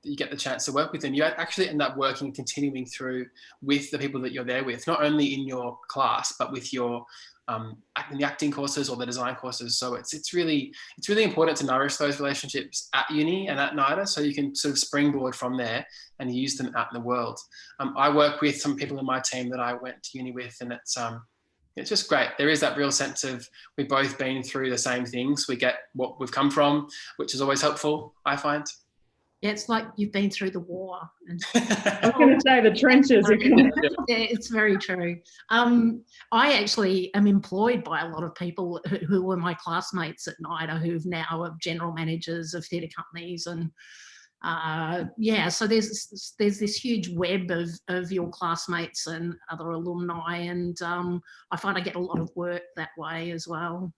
that you get the chance to work with them, you actually end up working, continuing through with the people that you're there with, not only in your class, but with your in the acting courses or the design courses. So it's really important to nourish those relationships at uni and at NIDA, so you can sort of springboard from there and use them out in the world. I work with some people in my team that I went to uni with, and it's just great. There is that real sense of we've both been through the same things. We get what we've come from, which is always helpful, I find. Yeah, it's like you've been through the war. I was going to say the trenches. Yeah, it's very true. I actually am employed by a lot of people who were my classmates at NIDA, who've now are general managers of theatre companies, and yeah, so there's this huge web of your classmates and other alumni, and I find I get a lot of work that way as well.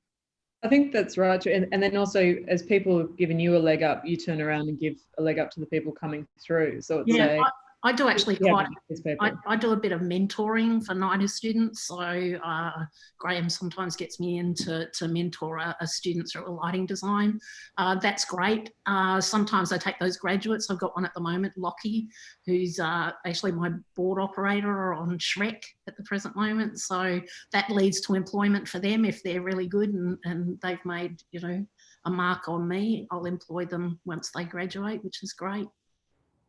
I think that's right. And then also, as people have given you a leg up, you turn around and give a leg up to the people coming through. So it's I do actually I do a bit of mentoring for NIDA students. So Graham sometimes gets me in to mentor a student through a lighting design. That's great. Sometimes I take those graduates. I've got one at the moment, Lockie, who's actually my board operator on Shrek at the present moment. So that leads to employment for them if they're really good and they've made, you know, a mark on me. I'll employ them once they graduate, which is great.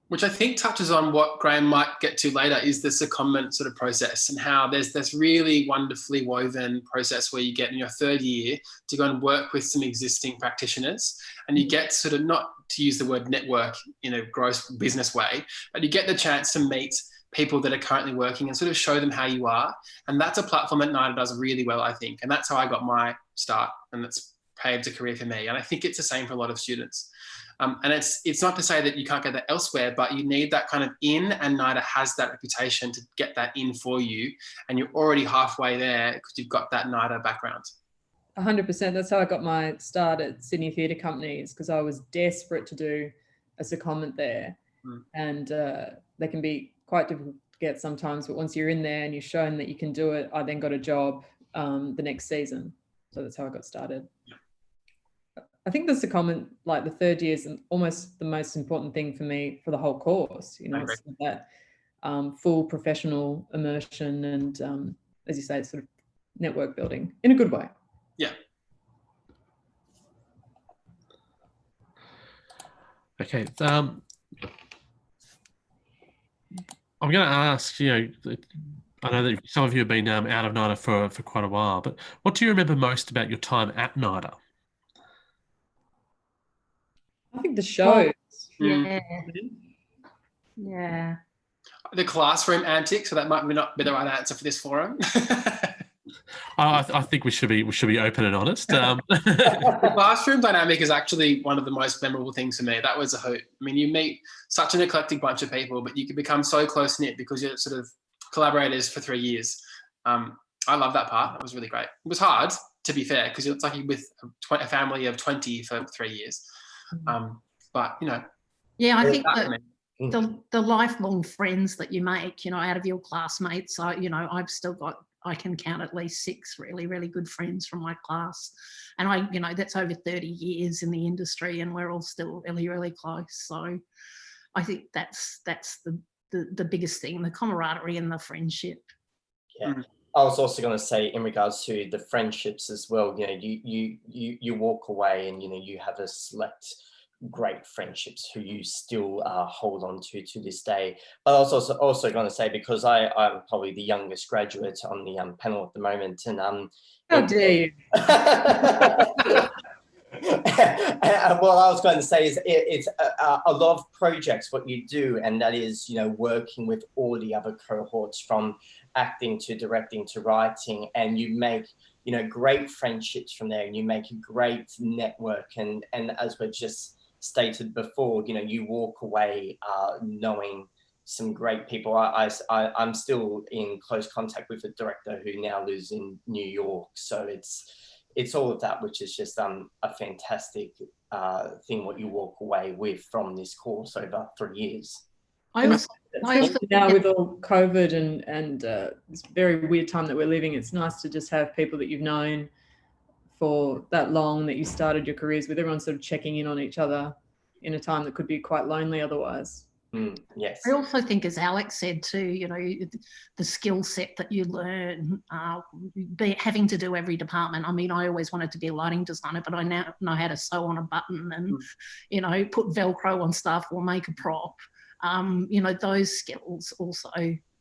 Which I think touches on what Graham might get to later, is the secondment sort of process, and how there's this really wonderfully woven process where you get in your third year to go and work with some existing practitioners, and you get sort of, not to use the word network in a gross business way, but you get the chance to meet people that are currently working and sort of show them how you are. And that's a platform that NIDA does really well, I think. And that's how I got my start, and it's paved a career for me. And I think it's the same for a lot of students. And it's not to say that you can't get that elsewhere, but you need that kind of in, and NIDA has that reputation to get that in for you. And you're already halfway there because you've got that NIDA background. 100%. That's how I got my start at Sydney Theatre Companies, because I was desperate to do a secondment there. And they can be quite difficult to get sometimes, but once you're in there and you've shown that you can do it, I then got a job the next season. So that's how I got started. I think the secondment, like the third year, is almost the most important thing for me for the whole course. You know, it's that full professional immersion and, as you say, sort of network building in a good way. Yeah. Okay. I'm going to ask, you know, I know that some of you have been out of NIDA for quite a while, but what do you remember most about your time at NIDA? I think the shows. Yeah. Yeah. The classroom antics, so that might not be the right answer for this forum. I think we should be open and honest. The classroom dynamic is actually one of the most memorable things for me. That was a hoot. I mean, you meet such an eclectic bunch of people, but you can become so close-knit because you're sort of collaborators for 3 years. I love that part. That was really great. It was hard, to be fair, because it's like you're with a family of 20 for 3 years. But, you know. Yeah, I think that the lifelong friends that you make, you know, out of your classmates, you know, I can count at least 6 really, really good friends from my class. And you know, that's over 30 years in the industry, and we're all still really, really close. So I think that's the biggest thing, the camaraderie and the friendship. Yeah. I was also going to say, in regards to the friendships as well, you know, you walk away and, you know, you have a select great friendships who you still hold on to this day. But I was also going to say, because I'm probably the youngest graduate on the panel at the moment, and how dare you? What I was going to say is it's a lot of projects what you do, and that is, you know, working with all the other cohorts from acting to directing to writing, and you make, you know, great friendships from there, and you make a great network, and as we just stated before, you know, you walk away knowing some great people. I'm still in close contact with a director who now lives in New York, so it's all of that, which is just a fantastic thing what you walk away with from this course over 3 years. Now with all COVID and this very weird time that we're living, it's nice to just have people that you've known for that long, that you started your careers with, everyone sort of checking in on each other in a time that could be quite lonely otherwise. Yes. I also think, as Alex said too, the skill set that you learn, having to do every department. I mean, I always wanted to be a lighting designer, but I now know how to sew on a button and, put Velcro on stuff or make a prop. Those skills also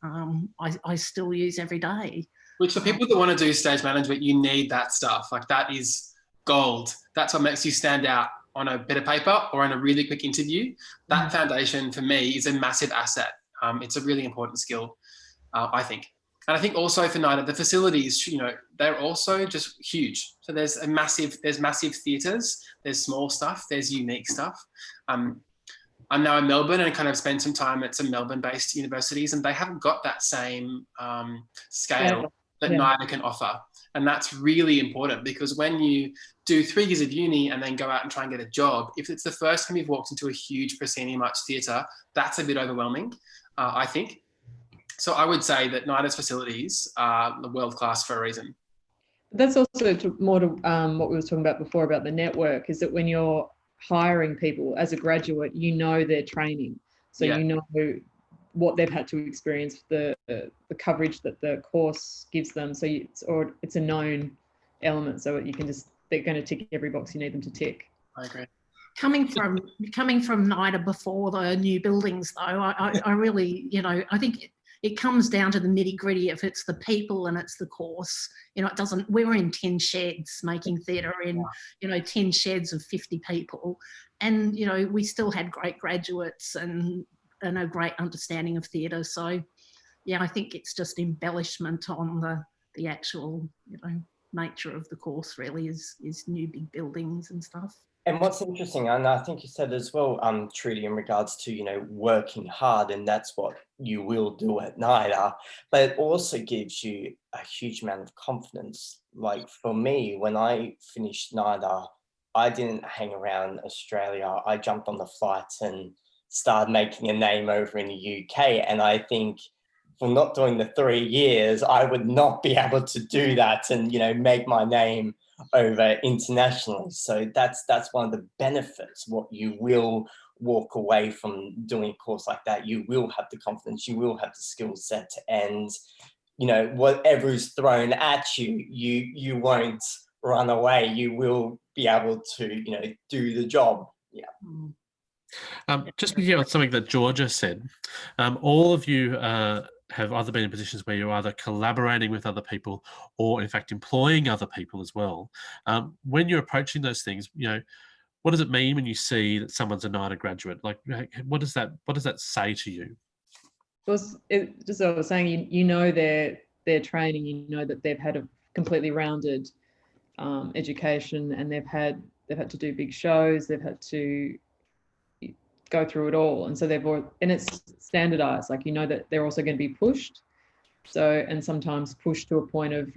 I still use every day. Which for people that want to do stage management, you need that stuff. Like that is gold. That's what makes you stand out on a bit of paper or on a really quick interview. That foundation for me is a massive asset. It's a really important skill, I think. And I think also for Nida, the facilities, they're also just huge. So there's massive theatres, there's small stuff, there's unique stuff. I'm now in Melbourne and kind of spent some time at some Melbourne-based universities, and they haven't got that same scale that Nida can offer. And that's really important, because when you do 3 years of uni and then go out and try and get a job, if it's the first time you've walked into a huge proscenium arch theatre, that's a bit overwhelming, I think. So I would say that Nida's facilities are world-class for a reason. That's also more to what we were talking about before about the network, is that when you're hiring people as a graduate, you know their training. So you know what they've had to experience, the coverage that the course gives them. So it's a known element, so they're going to tick every box you need them to tick. I agree. Coming from Nida before the new buildings, though, I really, I think it comes down to the nitty gritty. If it's the people and it's the course, it doesn't. We were in 10 sheds making theatre in, 10 sheds of 50 people, and we still had great graduates and a great understanding of theatre. So, I think it's just embellishment on the actual, nature of the course. Really, is new big buildings and stuff. And what's interesting, and I think you said as well, Trudy, in regards to, working hard, and that's what you will do at Nida, but it also gives you a huge amount of confidence. Like for me, when I finished Nida, I didn't hang around Australia. I jumped on the flight and started making a name over in the UK. And I think for not doing the 3 years, I would not be able to do that and, make my name over internationally. So that's one of the benefits. What you will walk away from doing a course like that, you will have the confidence, you will have the skill set, and whatever is thrown at you, you won't run away. You will be able to do the job. Just picking up something that Georgia said, all of you have either been in positions where you're either collaborating with other people or in fact employing other people as well. When you're approaching those things, what does it mean when you see that someone's a Nida graduate? Like, what does that say to you? Just as I was saying, you know their training, you know that they've had a completely rounded education, and they've had to do big shows, they've had to go through it all, and so and it's standardized. Like, that they're also going to be pushed, and sometimes pushed to a point of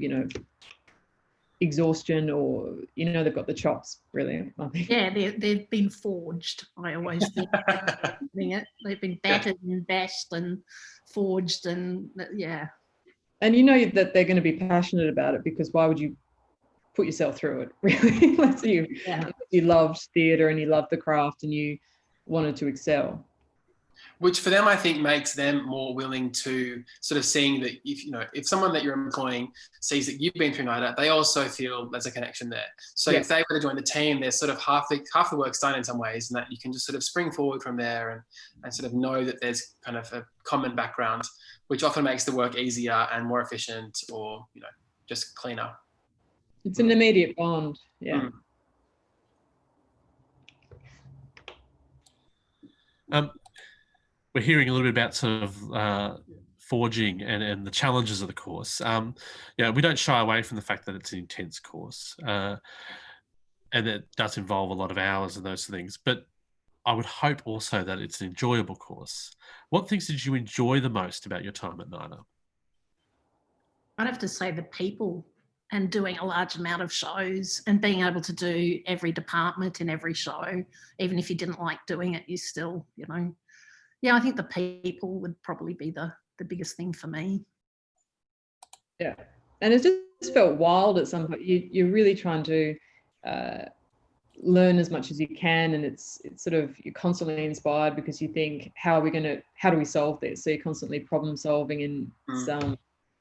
exhaustion, or they've got the chops, really, I think. Yeah, they've been forged. I always think they've been battered and bashed and forged, and and that they're going to be passionate about it, because why would you put yourself through it, really, unless you loved theatre and you loved the craft and you wanted to excel. Which for them, I think, makes them more willing to sort of seeing that if someone that you're employing sees that you've been through Nida, they also feel there's a connection there. So if they were to join the team, there's sort of half the work's done in some ways, and that you can just sort of spring forward from there and sort of know that there's kind of a common background, which often makes the work easier and more efficient, or just cleaner. It's an immediate bond. Yeah. We're hearing a little bit about sort of forging and the challenges of the course. We don't shy away from the fact that it's an intense course, and it does involve a lot of hours and those things. But I would hope also that it's an enjoyable course. What things did you enjoy the most about your time at Nida? I'd have to say the people, and doing a large amount of shows and being able to do every department in every show, even if you didn't like doing it, you still, I think the people would probably be the biggest thing for me. Yeah, and it just felt wild at some point. You're really trying to learn as much as you can, and it's sort of, you're constantly inspired because you think, how do we solve this? So you're constantly problem solving, and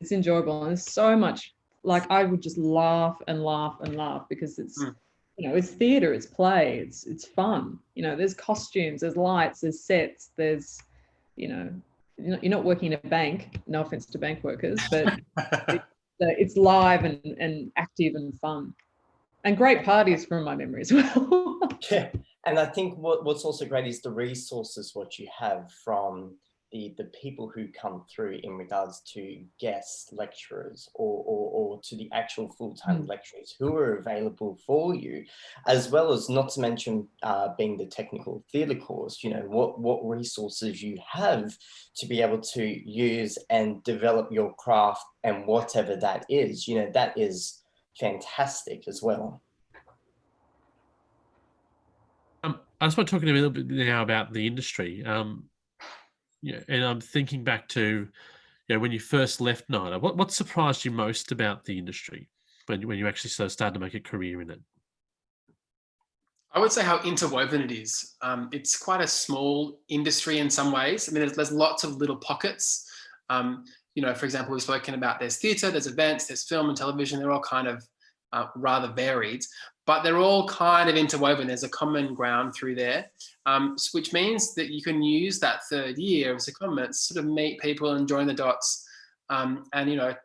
it's enjoyable, and there's so much, like, I would just laugh and laugh and laugh because it's it's theatre, it's play, it's fun. There's costumes, there's lights, there's sets, there's you're not working in a bank, no offense to bank workers, but it's live and active and fun. And great parties from my memory as well. Yeah, and I think what's also great is the resources what you have from the people who come through in regards to guest lecturers or to the actual full-time lecturers who are available for you, as well as, not to mention being the technical theatre course, what resources you have to be able to use and develop your craft, and whatever that is, that is fantastic as well. I just want to talk a little bit now about the industry. And I'm thinking back to, when you first left Nida, what surprised you most about the industry when you actually sort of started to make a career in it? I would say how interwoven it is. It's quite a small industry in some ways. I mean, there's lots of little pockets. For example, we've spoken about there's theatre, there's events, there's film and television. They're all kind of rather varied, but they're all kind of interwoven. There's a common ground through there, which means that you can use that third year as a secondment, sort of meet people and join the dots, and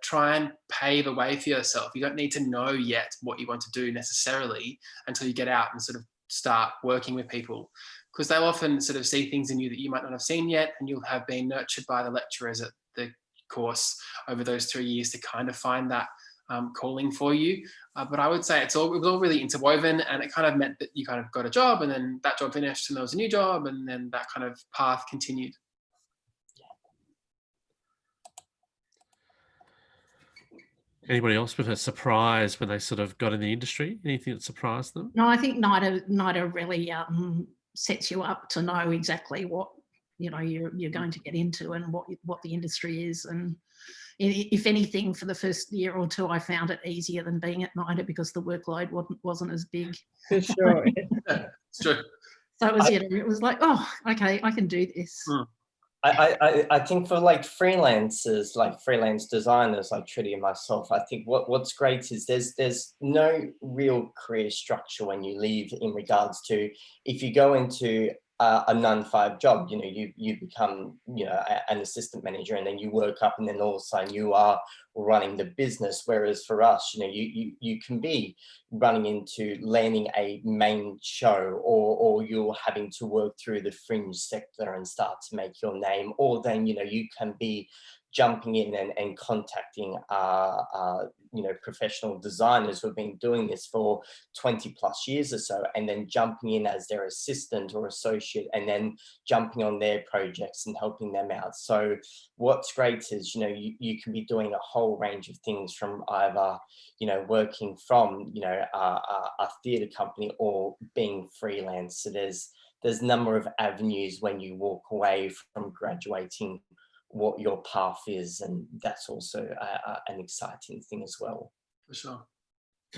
try and pave a way for yourself. You don't need to know yet what you want to do necessarily until you get out and sort of start working with people, because they'll often sort of see things in you that you might not have seen yet, and you'll have been nurtured by the lecturers at the course over those 3 years to kind of find that calling for you. But I would say it was all really interwoven, and it kind of meant that you kind of got a job, and then that job finished and there was a new job, and then that kind of path continued. Anybody else with a surprise when they sort of got in the industry? Anything that surprised them? No, I think Nida really sets you up to know exactly what you're going to get into and what the industry is. And if anything, for the first year or two, I found it easier than being at Nida because the workload wasn't as big. For sure. It's true. So it was like, oh, okay, I can do this. I think for like freelancers, like freelance designers like Trudy and myself, I think what's great is there's no real career structure when you leave, in regards to, if you go into a 9-to-5 job, you become, an assistant manager, and then you work up, and then all of a sudden you are running the business. Whereas for us, you can be running into landing a main show, or you're having to work through the fringe sector and start to make your name, or then, you can be jumping in and contacting professional designers who have been doing this for 20 plus years or so, and then jumping in as their assistant or associate, and then jumping on their projects and helping them out. So what's great is, you can be doing a whole range of things, from either, working from, a theatre company, or being freelance. So there's a number of avenues when you walk away from graduating, what your path is, and that's also an exciting thing as well. For sure.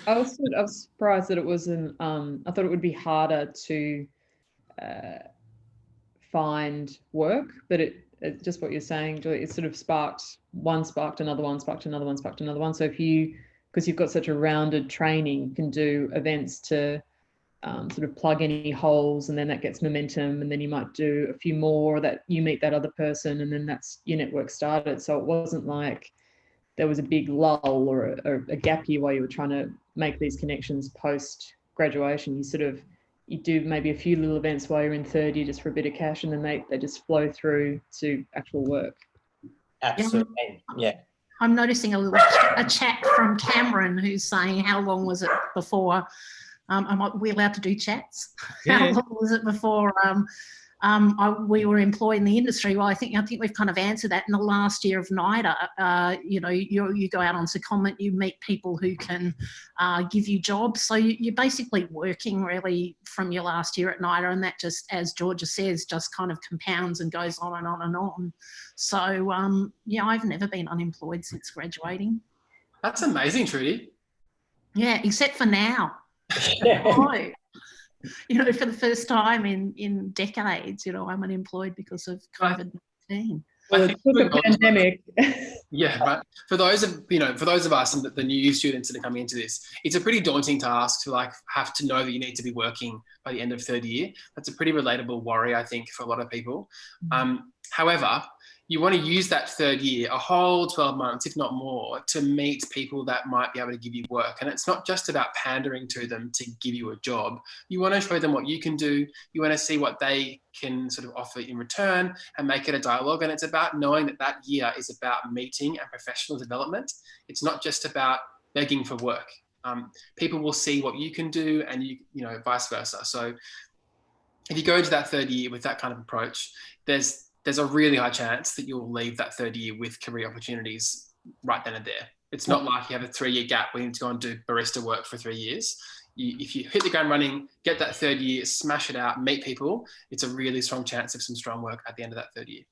I was surprised that it wasn't. I thought it would be harder to find work, but it just what you're saying, Julie, it sort of sparked another one, sparked another one, sparked another one. So because you've got such a rounded training, you can do events to sort of plug any holes, and then that gets momentum, and then you might do a few more, that you meet that other person, and then that's your network started. So it wasn't like there was a big lull or a gap year while you were trying to make these connections post graduation. You do maybe a few little events while you're in third year just for a bit of cash, and then they just flow through to actual work. Absolutely. Yeah. I'm noticing a chat from Cameron, who's saying, how long was it before are we allowed to do chats? Yeah. How long was it before we were employed in the industry? Well, I think we've kind of answered that in the last year of NIDA. You go out on secondment, you meet people who can give you jobs. So you're basically working really from your last year at NIDA, and that just, as Georgia says, just kind of compounds and goes on and on and on. So, I've never been unemployed since graduating. That's amazing, Trudy. Yeah, except for now. Yeah. Oh, you know, for the first time in decades, you know, I'm unemployed because of COVID-19. Well, it took a pandemic. Yeah, right. For those of us and the new students that are coming into this, it's a pretty daunting task to like have to know that you need to be working by the end of third year. That's a pretty relatable worry, I think, for a lot of people. However, you want to use that third year, a whole 12 months, if not more, to meet people that might be able to give you work. And it's not just about pandering to them to give you a job. You want to show them what you can do. You want to see what they can sort of offer in return and make it a dialogue. And it's about knowing that that year is about meeting and professional development. It's not just about begging for work. People will see what you can do and you know, vice versa. So if you go into that third year with that kind of approach, there's a really high chance that you'll leave that third year with career opportunities right then and there. It's not like you have a 3-year gap where you need to go and do barista work for 3 years. If you hit the ground running, get that third year, smash it out, meet people, it's a really strong chance of some strong work at the end of that third year.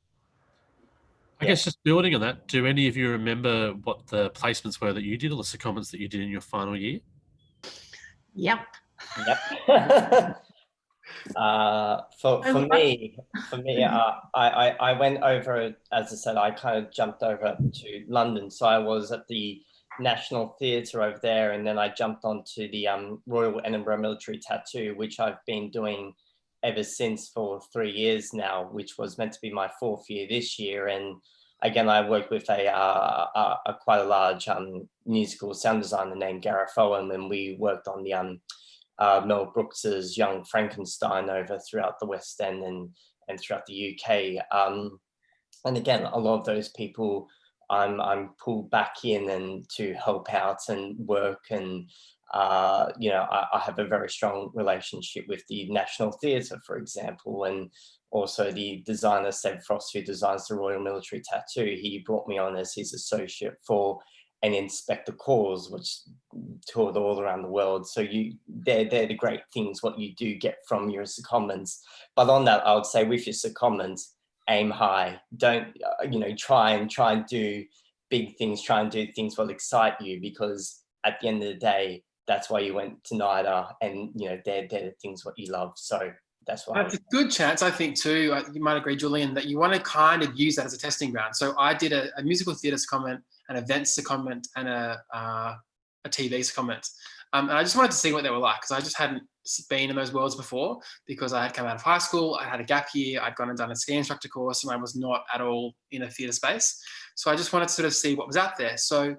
I guess just building on that, do any of you remember what the placements were that you did or the secondments that you did in your final year? Yep. For me, I went over, as I said, I kind of jumped over to London. So I was at the National Theatre over there, and then I jumped onto the Royal Edinburgh Military Tattoo, which I've been doing ever since for 3 years now, which was meant to be my 4th year this year. And again, I worked with a quite a large musical sound designer named Gareth Owen, and we worked on the Mel Brooks's Young Frankenstein over throughout the West End and throughout the UK. And again, a lot of those people I'm pulled back in and to help out and work. And, you know, I have a very strong relationship with the National Theatre, for example, and also the designer, Seb Frost, who designs the Royal Military Tattoo. He brought me on as his associate for an Inspector Calls, which toured all around the world. So they're the great things what you do get from your secondments. But on that, I would say with your secondments, aim high. Don't try and do big things. Try and do things that excite you, because at the end of the day, that's why you went to Nida, and you know they're the things what you love. So that's why. That's a good chance, I think, too. You might agree, Julian, that you want to kind of use that as a testing ground. So I did a musical theatre secondment, an events secondment, and a TV secondment. And I just wanted to see what they were like, because I just hadn't been in those worlds before, because I had come out of high school, I had a gap year, I'd gone and done a ski instructor course, and I was not at all in a theatre space. So I just wanted to sort of see what was out there. So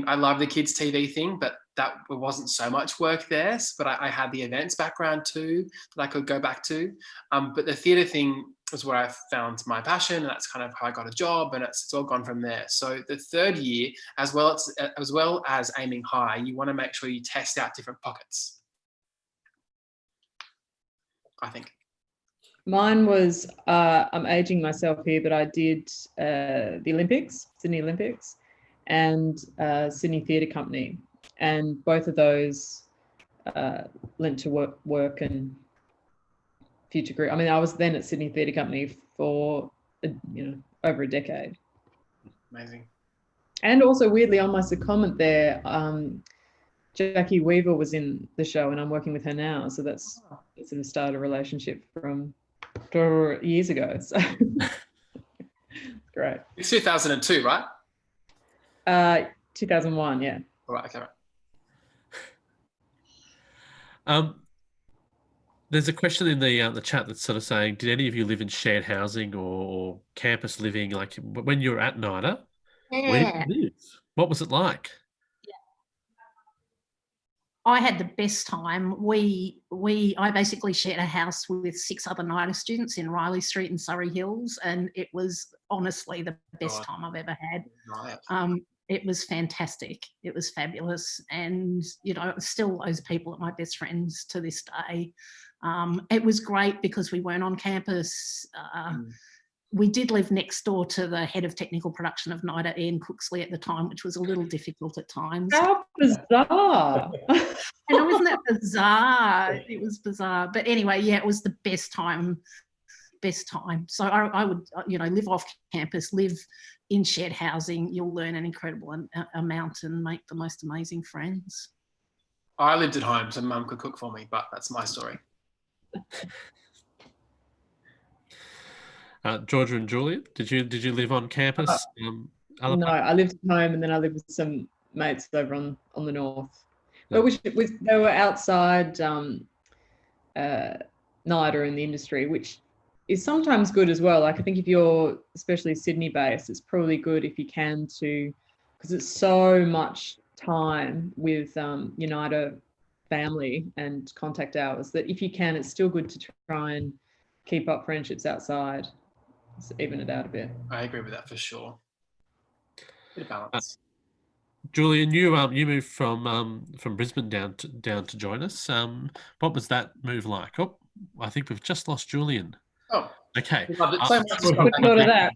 I love the kids' TV thing, but that wasn't so much work there. But I had the events background too that I could go back to. But the theatre thing was where I found my passion, and that's kind of how I got a job, and it's all gone from there. So the third year, as well as aiming high, you want to make sure you test out different pockets, I think. Mine was, I'm aging myself here, but I did the Olympics, Sydney Olympics, and Sydney Theatre Company. And both of those lent to work and future career. I mean, I was then at Sydney Theatre Company for, over a decade. Amazing. And also, weirdly, on my secondment there, Jackie Weaver was in the show, and I'm working with her now. So that's sort of started a relationship from years ago. So great. It's 2002, right? 2001, yeah. All right, okay. There's a question in the chat that's sort of saying, did any of you live in shared housing or campus living? Like when you were at Nida, where did you live? What was it like? I had the best time. I basically shared a house with 6 other Nida students in Riley Street in Surrey Hills, and it was honestly the best time I've ever had. Right. It was fantastic. It was fabulous, and still those people are my best friends to this day. It was great because we weren't on campus. We did live next door to the head of technical production of Nida, Ian Cooksley, at the time, which was a little difficult at times. How bizarre. And wasn't that bizarre? It was bizarre. But anyway, yeah, it was the best time. So I would, live off campus, live in shared housing. You'll learn an incredible amount and make the most amazing friends. I lived at home, so Mum could cook for me, but that's my story. Georgia and Juliet, did you live on campus? No, I lived at home, and then I lived with some mates over on the north. No. But they were outside Nida in the industry, which is sometimes good as well. Like I think if you're especially Sydney based, it's probably good if you can because it's so much time with your Nida family and contact hours that if you can, it's still good to try and keep up friendships outside. Let's even it out a bit. I agree with that for sure. Bit of balance. Julian, you moved from Brisbane down to join us. What was that move like? Oh, I think we've just lost Julian. Oh, okay. Loved it so much. Thought of that.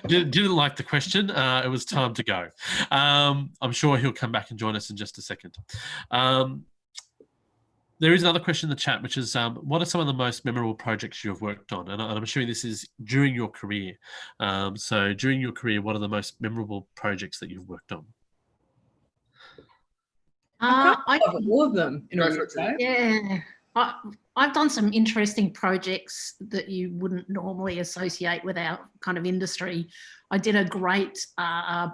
Didn't like the question. It was time to go. I'm sure he'll come back and join us in just a second. There is another question in the chat, which is, what are some of the most memorable projects you have worked on? And I'm assuming this is during your career. So during your career, what are the most memorable projects that you've worked on? I love all of them in a weird way. Yeah. I've done some interesting projects that you wouldn't normally associate with our kind of industry. I did a great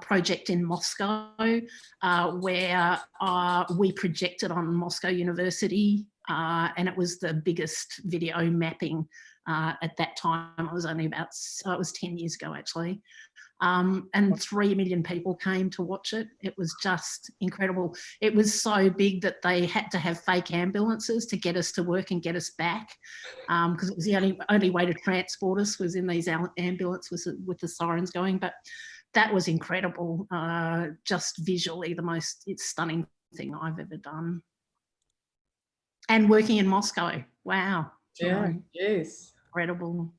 project in Moscow where we projected on Moscow University and it was the biggest video mapping at that time. It was only it was 10 years ago actually. And 3 million people came to watch it. It was just incredible. It was so big that they had to have fake ambulances to get us to work and get us back because it was the only way to transport us was in these ambulances with the sirens going. But that was incredible. Just visually the most stunning thing I've ever done. And working in Moscow. Wow. Yeah, yes. Incredible.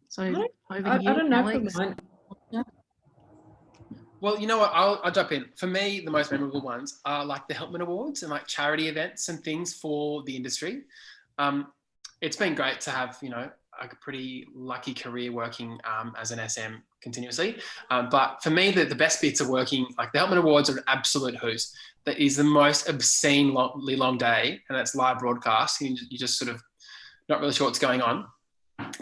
So I don't know, Alex. Well, you know what? I'll jump in. For me, the most memorable ones are like the Helpman Awards and like charity events and things for the industry. It's been great to have, a pretty lucky career working as an SM continuously. But for me, the best bits of working, like the Helpman Awards are an absolute hoot. That is the most obscenely long day, and it's live broadcast. You just sort of not really sure what's going on.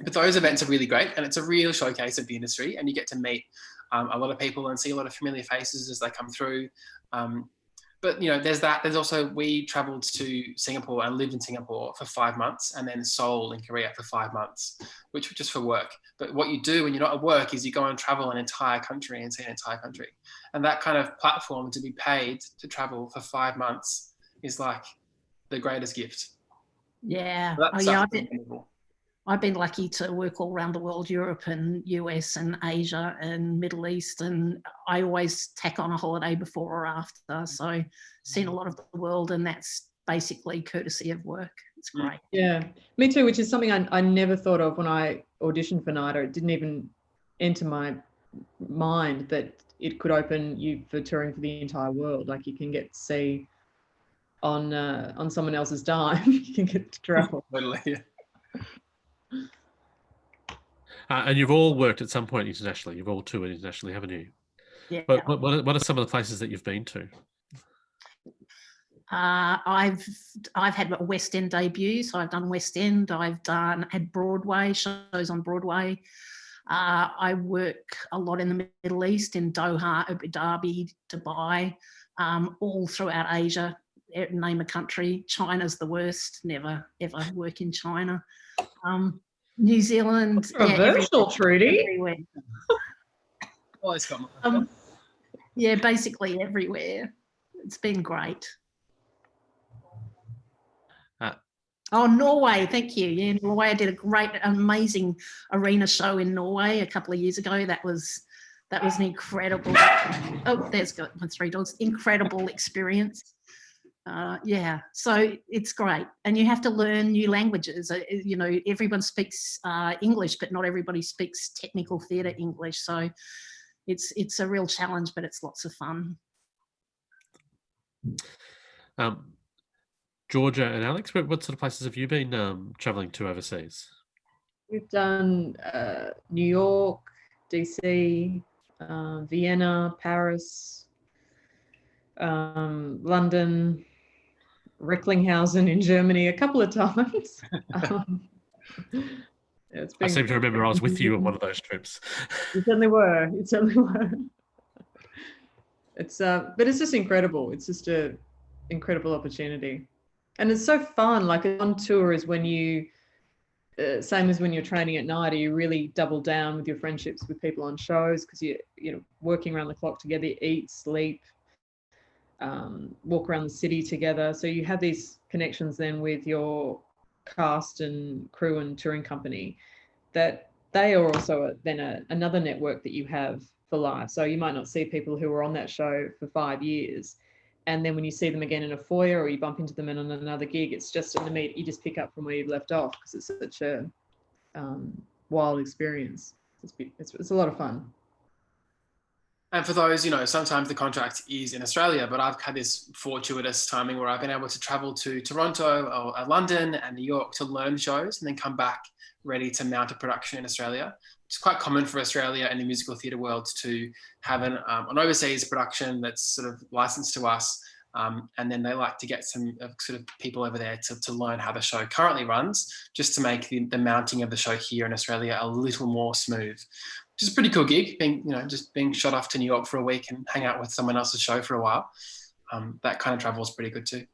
But those events are really great, and it's a real showcase of the industry, and you get to meet a lot of people and see a lot of familiar faces as they come through. But there's that. There's also, we traveled to Singapore and lived in Singapore for 5 months, and then Seoul in Korea for 5 months, which was just for work. But what you do when you're not at work is you go and travel an entire country and see an entire country. And that kind of platform to be paid to travel for 5 months is like the greatest gift. Yeah. I've been lucky to work all around the world, Europe and US and Asia and Middle East, and I always tack on a holiday before or after. So seen a lot of the world, and that's basically courtesy of work. It's great. Yeah, me too, which is something I never thought of when I auditioned for Nida. It didn't even enter my mind that it could open you for touring for the entire world. Like you can get to see on someone else's dime, you can get to travel. Totally, yeah. And you've all worked at some point internationally. You've all toured internationally, haven't you? Yeah. But what are some of the places that you've been to? I've had a West End debut, so I've done West End. I've had Broadway shows on Broadway. I work a lot in the Middle East, in Doha, Abu Dhabi, Dubai, all throughout Asia. Name a country. China's the worst. Never ever work in China. New Zealand. Controversial, Trudy. Everywhere. Always got yeah, basically everywhere. It's been great. Oh, Norway, thank you. Yeah, Norway. I did a great, amazing arena show in Norway a couple of years ago. That was an incredible. Oh, there's got my 3 dogs. Incredible experience. Yeah, so it's great, and you have to learn new languages. Everyone speaks English, but not everybody speaks technical theatre English. So it's a real challenge, but it's lots of fun. Georgia and Alex, what sort of places have you been travelling to overseas? We've done New York, DC, Vienna, Paris, London, Recklinghausen in Germany a couple of times. Yeah, I seem to remember I was with you on one of those trips. You certainly were. You certainly were. It's but it's just incredible. It's just a incredible opportunity, and it's so fun. Like on tour is when you, same as when you're training at Nida, you really double down with your friendships with people on shows because you're working around the clock together, eat, sleep, walk around the city together. So you have these connections then with your cast and crew and touring company that they are also then another network that you have for life. So you might not see people who were on that show for 5 years, and then when you see them again in a foyer or you bump into them in on another gig, it's just in the meet, you just pick up from where you've left off because it's such a wild experience. It's a lot of fun. And for those, sometimes the contract is in Australia, but I've had this fortuitous timing where I've been able to travel to Toronto or London and New York to learn shows and then come back ready to mount a production in Australia. It's quite common for Australia and the musical theatre world to have an overseas production that's sort of licensed to us. And then they like to get some sort of people over there to learn how the show currently runs, just to make the mounting of the show here in Australia a little more smooth. Which is a pretty cool gig, just being shot off to New York for a week and hang out with someone else's show for a while. That kind of travel is pretty good too.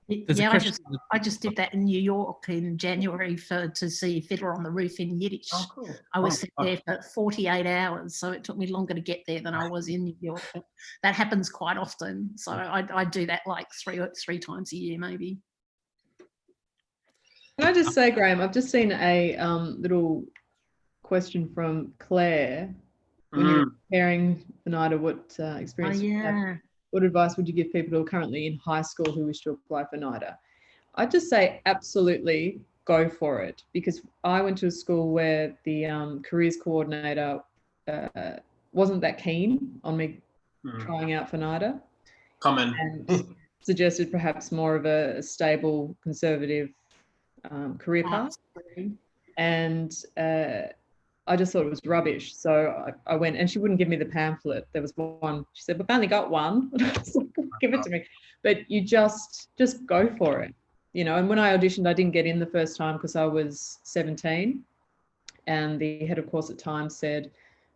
I just did that in New York in January to see Fiddler on the Roof in Yiddish. Oh, cool. I was there for 48 hours, so it took me longer to get there than I was in New York. But that happens quite often, so I do that like three times a year maybe. Can I just say, Graham, I've just seen a little question from Claire. When you're preparing for NIDA, what experience you have? What advice would you give people who are currently in high school who wish to apply for NIDA? I'd just say absolutely go for it, because I went to a school where the careers coordinator wasn't that keen on me trying out for NIDA. Common. And suggested perhaps more of a stable, conservative career path. And I just thought it was rubbish. So I went, and she wouldn't give me the pamphlet. There was one. She said, "We've only got one." Give it to me. But you just go for it, And when I auditioned, I didn't get in the first time because I was 17. And the head of course at times said,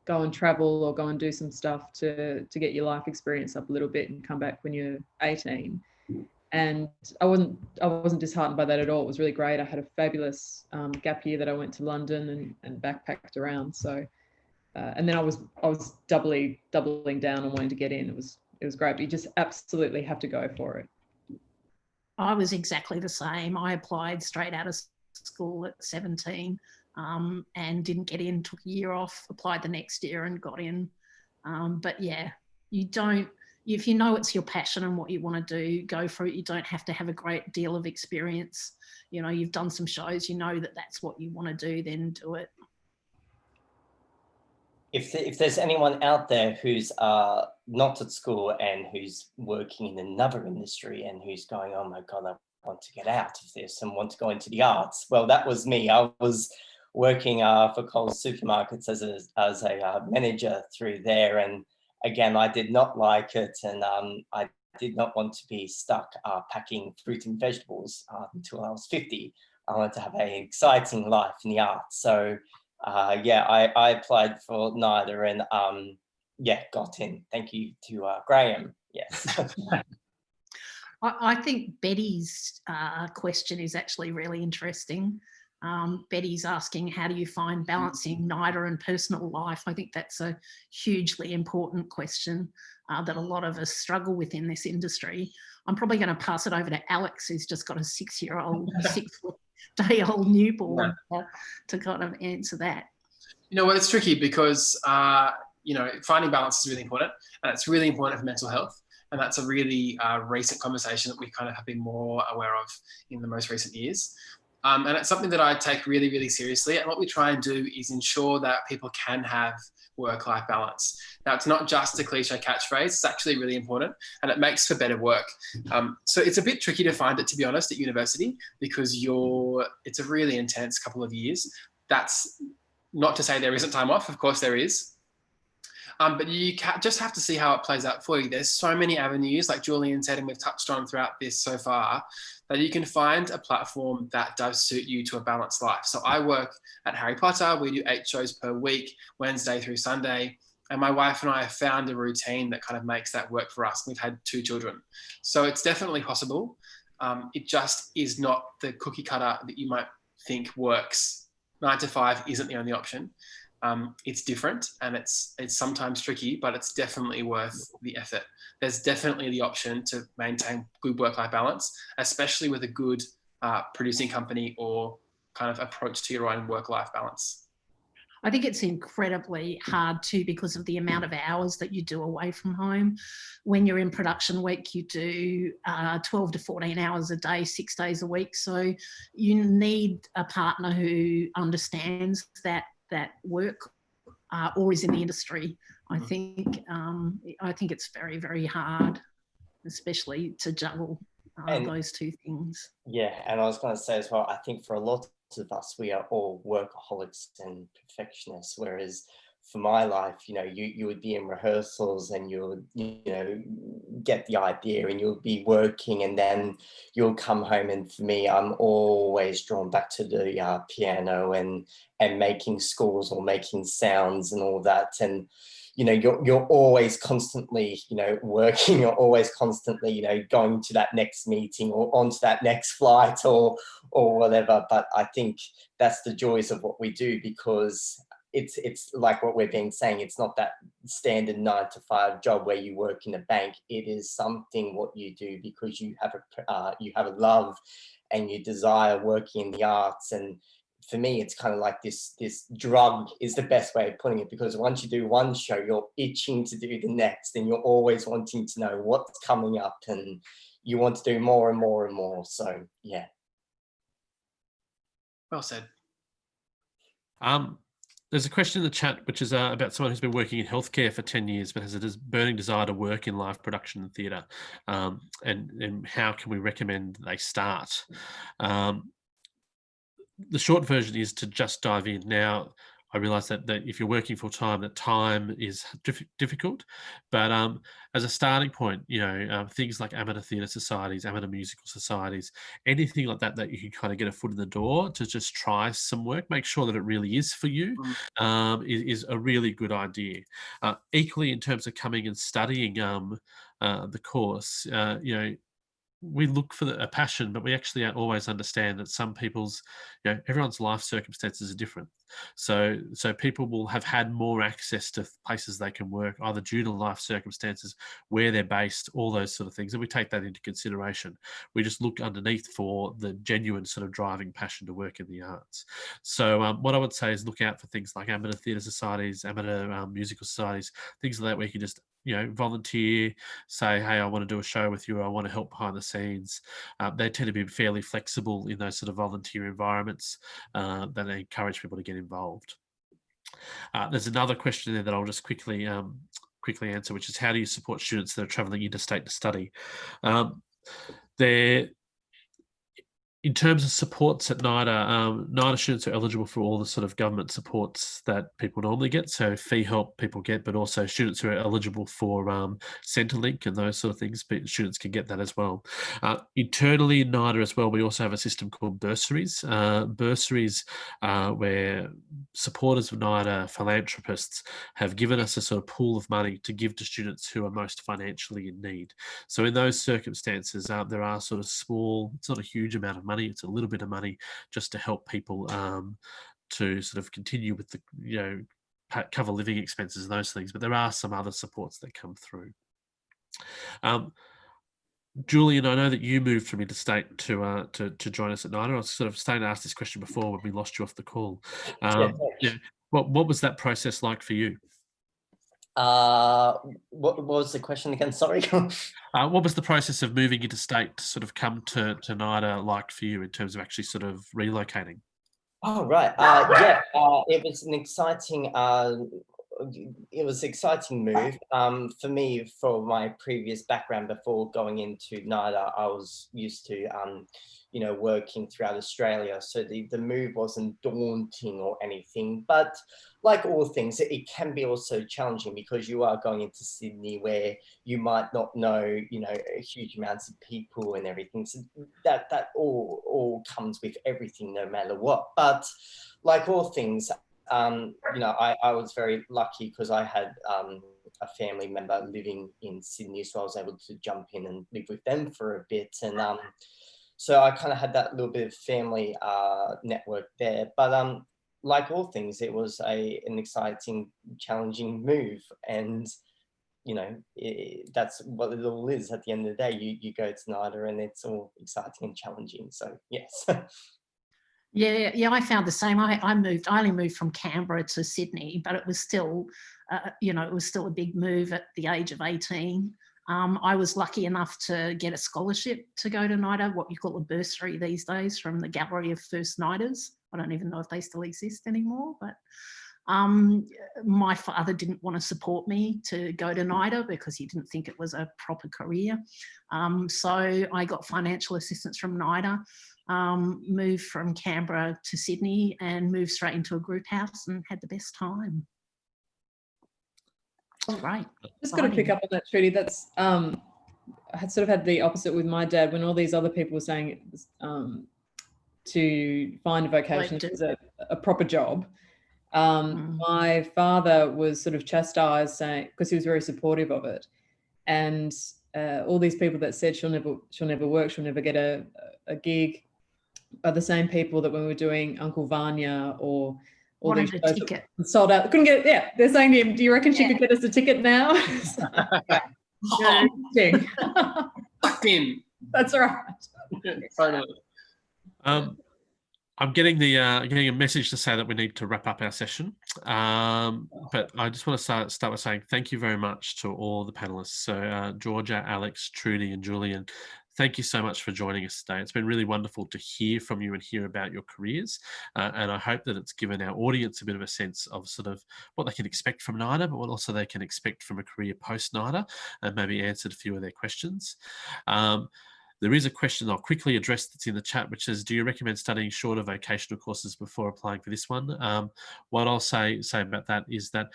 go and travel or go and do some stuff to get your life experience up a little bit and come back when you're 18. And I wasn't disheartened by that at all. It was really great. I had a fabulous gap year that I went to London and backpacked around. So, and then I was doubling down on wanting to get in. It was great. But you just absolutely have to go for it. I was exactly the same. I applied straight out of school at 17 and didn't get in. Took a year off. Applied the next year and got in. But yeah, you don't. If you know it's your passion and what you want to do, go for it. You don't have to have a great deal of experience. You've done some shows, that that's what you want to do, then do it. If there's anyone out there who's not at school and who's working in another industry and who's going, oh my God, I want to get out of this and want to go into the arts. Well, that was me. I was working for Coles Supermarkets as a manager through there, and again, I did not like it, and I did not want to be stuck packing fruit and vegetables until I was 50. I wanted to have an exciting life in the arts. So, I applied for NIDA and, got in. Thank you to Graham. Yes. I think Betty's question is actually really interesting. Betty's asking, how do you find balancing NIDA and personal life? I think that's a hugely important question that a lot of us struggle with in this industry. I'm probably going to pass it over to Alex, who's just got a 6-day-old newborn, to kind of answer that. Well, it's tricky because, finding balance is really important, and it's really important for mental health. And that's a really recent conversation that we kind of have been more aware of in the most recent years. And it's something that I take really, really seriously. And what we try and do is ensure that people can have work-life balance. Now, it's not just a cliche catchphrase. It's actually really important, and it makes for better work. So it's a bit tricky to find it, to be honest, at university, because it's a really intense couple of years. That's not to say there isn't time off. Of course there is. But you just have to see how it plays out for you. There's so many avenues, like Julian said, and we've touched on throughout this so far, that you can find a platform that does suit you to a balanced life. So I work at Harry Potter. We do 8 shows per week, Wednesday through Sunday. And my wife and I have found a routine that kind of makes that work for us. We've had 2 children. So it's definitely possible. It just is not the cookie cutter that you might think works. 9 to 5 isn't the only option. It's different and it's sometimes tricky, but it's definitely worth the effort. There's definitely the option to maintain good work-life balance, especially with a good producing company or kind of approach to your own work-life balance. I think it's incredibly hard too because of the amount of hours that you do away from home. When you're in production week, you do 12 to 14 hours a day, 6 days a week. So you need a partner who understands that work or is in the industry. I think it's very, very hard, especially to juggle those 2 things. Yeah, and I was going to say as well, I think for a lot of us, we are all workaholics and perfectionists, whereas for my life, you would be in rehearsals and you'll get the idea and you'll be working and then you'll come home, and for me, I'm always drawn back to the piano and making scores or making sounds and all that. And you're always constantly, working, you're always constantly, going to that next meeting or onto that next flight or whatever. But I think that's the joys of what we do, because it's like what we've been saying, it's not that standard 9 to 5 job where you work in a bank. It is something what you do because you have a love and you desire working in the arts. And for me, it's kind of like this drug is the best way of putting it, because once you do one show, you're itching to do the next and you're always wanting to know what's coming up and you want to do more and more and more. So, yeah. Well said. There's a question in the chat, which is about someone who's been working in healthcare for 10 years, but has a burning desire to work in live production and theatre. And how can we recommend they start? The short version is to just dive in. Now, I realise that if you're working full time, that time is difficult, but as a starting point, things like amateur theatre societies, amateur musical societies, anything like that you can kind of get a foot in the door to just try some work, make sure that it really is for you, is a really good idea. Equally, in terms of coming and studying the course, we look for a passion, but we actually always understand that some people's, everyone's life circumstances are different. So people will have had more access to places they can work, either due to life circumstances, where they're based, all those sort of things. And we take that into consideration. We just look underneath for the genuine sort of driving passion to work in the arts. So what I would say is look out for things like amateur theatre societies, amateur musical societies, things like that, where you can just volunteer, say, hey, I want to do a show with you, or I want to help behind the scenes. They tend to be fairly flexible in those sort of volunteer environments that they encourage people to get involved. There's another question there that I'll just quickly answer, which is how do you support students that are travelling interstate to study? In terms of supports at Nida, Nida students are eligible for all the sort of government supports that people normally get. So fee help people get, but also students who are eligible for Centrelink and those sort of things, but students can get that as well. Internally in Nida as well, we also have a system called bursaries. Bursaries where supporters of Nida, philanthropists, have given us a sort of pool of money to give to students who are most financially in need. So in those circumstances, there are sort of small, it's not a huge amount of money, it's a little bit of money just to help people to sort of continue with the cover living expenses and those things, but there are some other supports that come through. Julian, I know that you moved from Interstate to join us at Nida. I was sort of starting to ask this question before when we lost you off the call. What was that process like for you? What was the question again? Sorry. What was the process of moving interstate to sort of come to Nida like for you in terms of actually sort of relocating? Oh, right. It was an exciting it was an exciting move. For me, for my previous background before going into Nida, I was used to, you know, working throughout Australia. So the move wasn't daunting or anything, but like all things, it can be also challenging because you are going into Sydney where you might not know, you know, huge amounts of people and everything. So that all comes with everything, no matter what. But like all things, you know, I was very lucky because I had a family member living in Sydney, so I was able to jump in and live with them for a bit. And so I kind of had that little bit of family network there. But like all things, it was an exciting, challenging move. And, you know, that's what it all is at the end of the day. You go to Nida and it's all exciting and challenging. So, yes. Yeah, I found the same. I only moved from Canberra to Sydney, but it was still, you know, it was still a big move at the age of 18. I was lucky enough to get a scholarship to go to Nida, what you call a bursary these days, from the Gallery of First Niders. I don't even know if they still exist anymore, but my father didn't want to support me to go to Nida because he didn't think it was a proper career. So I got financial assistance from Nida, moved from Canberra to Sydney and moved straight into a group house and had the best time. Right. Just got to pick up on that, Trudy. That's I had sort of had the opposite with my dad when all these other people were saying to find a vocation as a proper job. My father was sort of chastised, saying, because he was very supportive of it, and all these people that said she'll never work, she'll never get a gig, are the same people that when we were doing Uncle Vanya or all these shows ticket. Sold out, couldn't get it. Yeah, they're saying to him, do you reckon she could get us a ticket now? Sucked in. That's right. I'm getting getting a message to say that we need to wrap up our session, but I just want to start with saying thank you very much to all the panelists. So Georgia, Alex, Trudy and Julian, thank you so much for joining us today. It's been really wonderful to hear from you and hear about your careers, and I hope that it's given our audience a bit of a sense of sort of what they can expect from NIDA, but what also they can expect from a career post-NIDA, and maybe answered a few of their questions. There is a question I'll quickly address that's in the chat, which says, do you recommend studying shorter vocational courses before applying for this one? What I'll say about that is that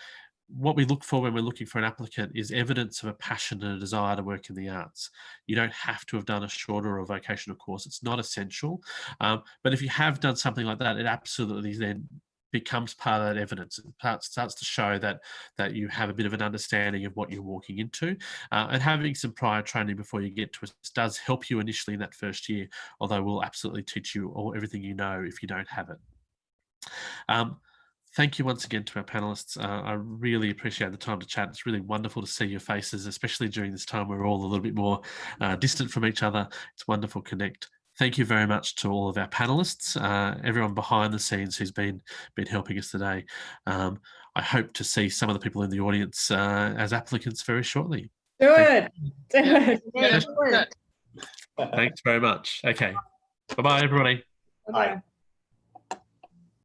what we look for when we're looking for an applicant is evidence of a passion and a desire to work in the arts. You don't have to have done a shorter or vocational course. It's not essential. But if you have done something like that, it absolutely then becomes part of that evidence. It starts to show that you have a bit of an understanding of what you're walking into, and having some prior training before you get to it does help you initially in that first year, although we'll absolutely teach you everything you know if you don't have it. Thank you once again to our panelists. I really appreciate the time to chat. It's really wonderful to see your faces, especially during this time where we're all a little bit more distant from each other. It's wonderful to connect. Thank you very much to all of our panelists, everyone behind the scenes who's been helping us today. I hope to see some of the people in the audience as applicants very shortly. Do it. Thanks very much. Okay. Bye-bye, everybody. Bye.